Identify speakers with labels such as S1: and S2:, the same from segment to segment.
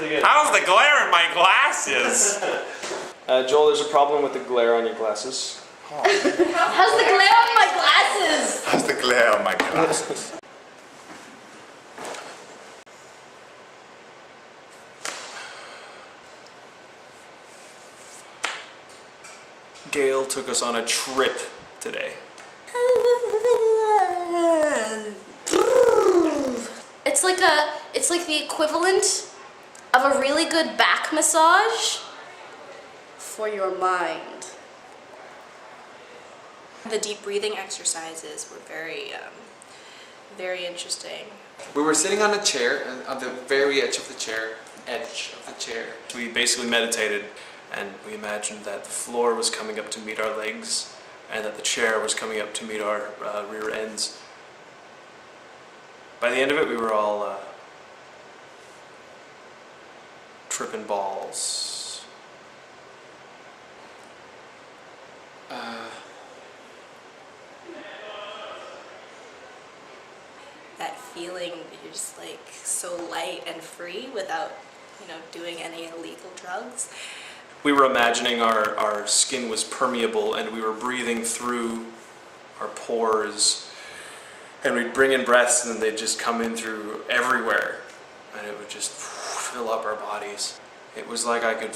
S1: pretty good.
S2: How's the glare in my glasses?
S1: Joel, there's a problem with the glare on your glasses.
S3: How's the glare on my glasses?
S2: How's the glare on my glasses?
S1: Gail took us on a trip today.
S3: It's like the equivalent of a really good back massage for your mind.
S4: The deep breathing exercises were very interesting.
S5: We were sitting on a chair, on the very edge of the chair.
S1: We basically meditated and we imagined that the floor was coming up to meet our legs and that the chair was coming up to meet our rear ends. By the end of it, we were all tripping balls.
S4: That feeling that you're just like so light and free without, doing any illegal drugs.
S1: We were imagining our skin was permeable and we were breathing through our pores. And we'd bring in breaths and then they'd just come in through everywhere. And it would just fill up our bodies. It was like I could...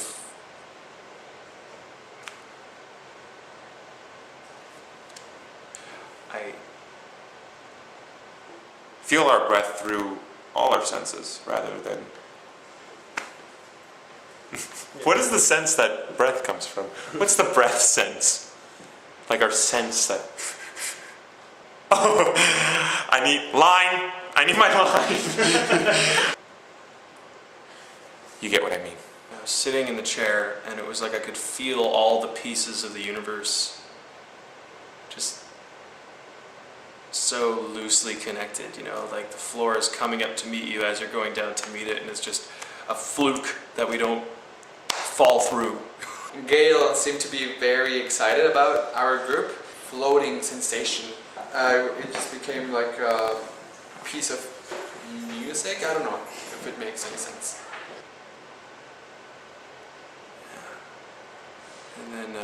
S2: Feel our breath through all our senses rather than... What is the sense that breath comes from? What's the breath sense? Like our sense that... Oh, I need my line. You get what I mean.
S1: I was sitting in the chair and it was like I could feel all the pieces of the universe just so loosely connected, like the floor is coming up to meet you as you're going down to meet it, and it's just a fluke that we don't fall through.
S5: Gail seemed to be very excited about our group. Floating sensation. It just became like a piece of music. I don't know if it makes any sense.
S1: And then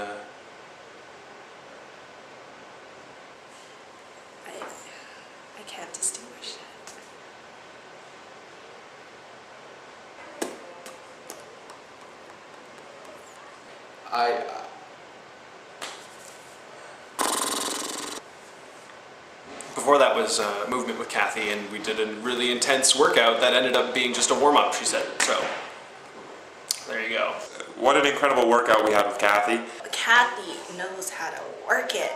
S4: I can't distinguish it.
S1: before that was movement with Kathy, and we did a really intense workout that ended up being just a warm-up, she said. So, there you go.
S2: What an incredible workout we had with Kathy.
S4: Kathy knows how to work it.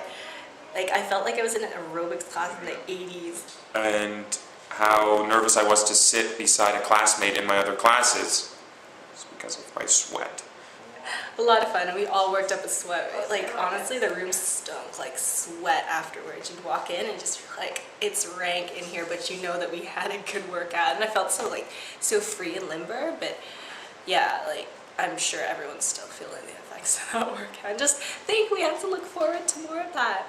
S4: Like, I felt like I was in an aerobics class in the 80s.
S2: And how nervous I was to sit beside a classmate in my other classes. It's because of my sweat.
S4: A lot of fun, and we all worked up a sweat. Like, honestly, the room stunk like sweat afterwards. You'd walk in and just feel like it's rank in here, but you know that we had a good workout. And I felt so free and limber, but yeah, like, I'm sure everyone's still feeling the effects of that workout. I just think we have to look forward to more of that.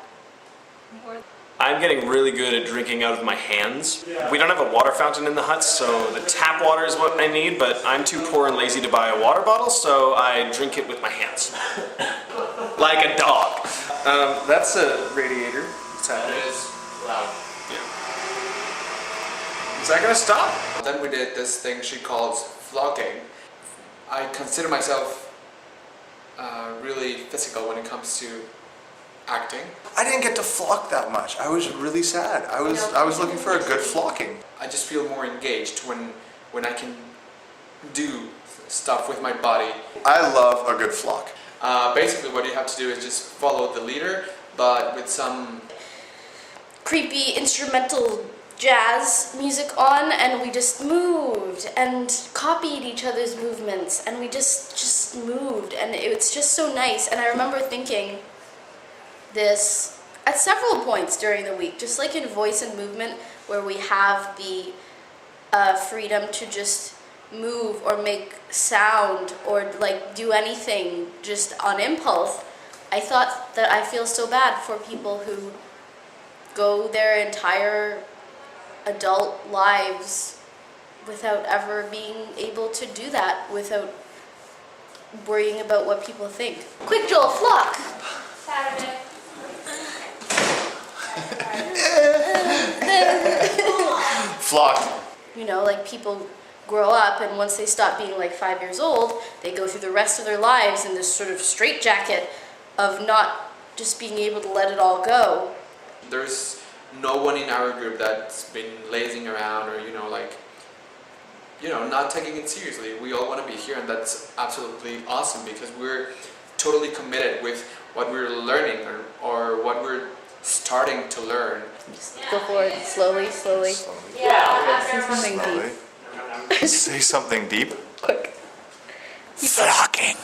S1: I'm getting really good at drinking out of my hands. We don't have a water fountain in the hut, so the tap water is what I need, but I'm too poor and lazy to buy a water bottle, so I drink it with my hands. Like a dog. That's a radiator. What's happening?
S5: It is loud.
S1: Yeah. Is that gonna stop?
S5: Then we did this thing she calls vlogging. I consider myself really physical when it comes to acting.
S6: I didn't get to flock that much. I was really sad. I was looking for a good flocking.
S5: I just feel more engaged when I can do stuff with my body.
S6: I love a good flock.
S5: Basically what you have to do is just follow the leader, but with some
S3: creepy instrumental jazz music on, and we just moved and copied each other's movements, and we just moved, and it's just so nice. And I remember thinking this at several points during the week, just like in voice and movement, where we have the freedom to just move or make sound or like do anything just on impulse. I thought that I feel so bad for people who go their entire adult lives without ever being able to do that, without worrying about what people think. Quick, Joel, flock!
S7: Saturday.
S6: Flock.
S3: You know, like people grow up, and once they stop being like 5 years old, they go through the rest of their lives in this sort of straitjacket of not just being able to let it all go.
S5: There's no one in our group that's been lazing around or, not taking it seriously. We all want to be here, and that's absolutely awesome because we're totally committed with what we're learning or what we're starting to learn.
S3: Just go forward, slowly, slowly.
S7: Yeah.
S3: Say something deep.
S6: Say something deep.
S3: Quick.
S6: Flocking.